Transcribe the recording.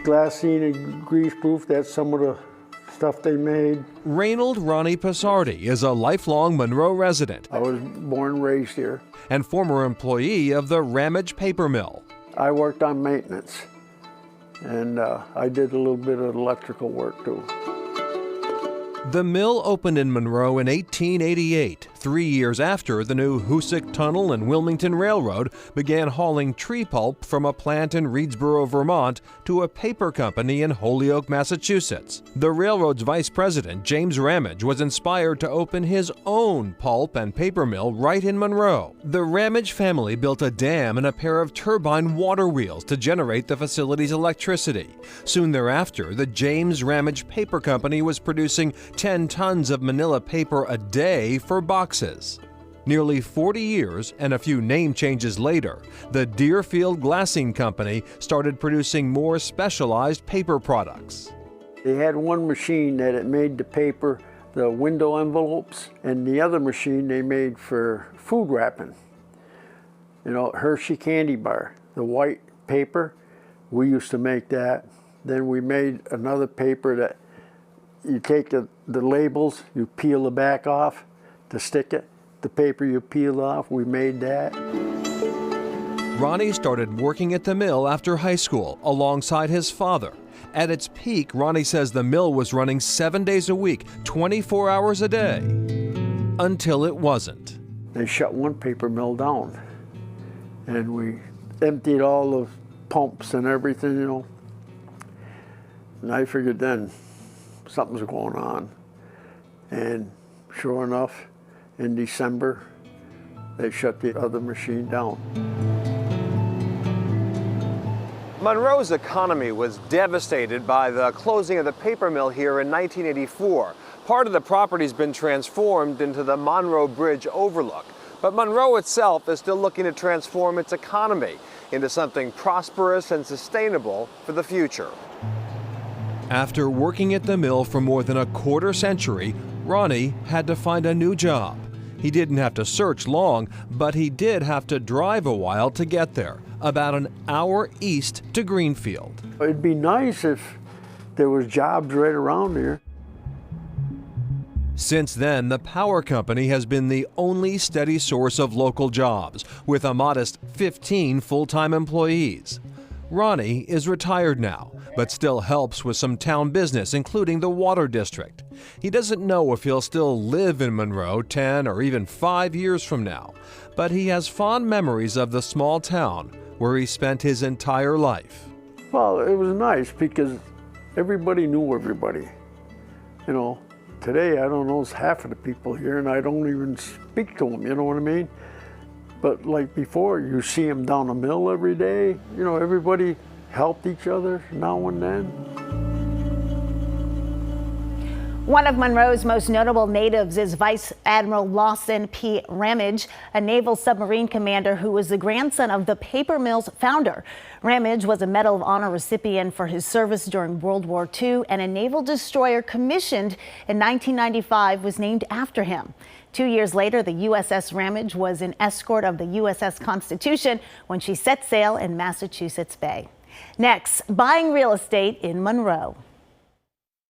glassine and greaseproof. That's some of the stuff they made. Reynold Ronnie Passardi is a lifelong Monroe resident. I was born and raised here. And former employee of the Ramage paper mill. I worked on maintenance, and I did a little bit of electrical work too. The mill opened in Monroe in 1888, 3 years after the new Hoosick Tunnel and Wilmington Railroad began hauling tree pulp from a plant in Reedsboro, Vermont, to a paper company in Holyoke, Massachusetts. The railroad's vice president, James Ramage, was inspired to open his own pulp and paper mill right in Monroe. The Ramage family built a dam and a pair of turbine water wheels to generate the facility's electricity. Soon thereafter, the James Ramage Paper Company was producing 10 tons of manila paper a day for boxes. Nearly 40 years and a few name changes later, the Deerfield Glassing Company started producing more specialized paper products. They had one machine that it made the paper, the window envelopes, and the other machine they made for food wrapping. You know, Hershey candy bar, the white paper, we used to make that. Then we made another paper that you take the labels, you peel the back off to stick it. The paper you peel off, we made that. Ronnie started working at the mill after high school alongside his father. At its peak, Ronnie says the mill was running 7 days a week, 24 hours a day, until it wasn't. They shut one paper mill down, and we emptied all the pumps and everything, you know. And I figured then, something's going on. And sure enough, in December, they shut the other machine down. Monroe's economy was devastated by the closing of the paper mill here in 1984. Part of the property's been transformed into the Monroe Bridge overlook. But Monroe itself is still looking to transform its economy into something prosperous and sustainable for the future. After working at the mill for more than a quarter century, Ronnie had to find a new job. He didn't have to search long, but he did have to drive a while to get there, about an hour east to Greenfield. It'd be nice if there was jobs right around here. Since then, the power company has been the only steady source of local jobs, with a modest 15 full-time employees. Ronnie is retired now, but still helps with some town business, including the water district. He doesn't know if he'll still live in Monroe 10 or even 5 years from now, but he has fond memories of the small town where he spent his entire life. Well, it was nice because everybody knew everybody. You know, today I don't know half of the people here, and I don't even speak to them, you know what I mean? But like before, you see them down the mill every day. You know, everybody helped each other now and then. One of Monroe's most notable natives is Vice Admiral Lawson P. Ramage, a naval submarine commander who was the grandson of the paper mill's founder. Ramage was a Medal of Honor recipient for his service during World War II, and a naval destroyer commissioned in 1995 was named after him. 2 years later, the USS Ramage was an escort of the USS Constitution when she set sail in Massachusetts Bay. Next, buying real estate in Monroe.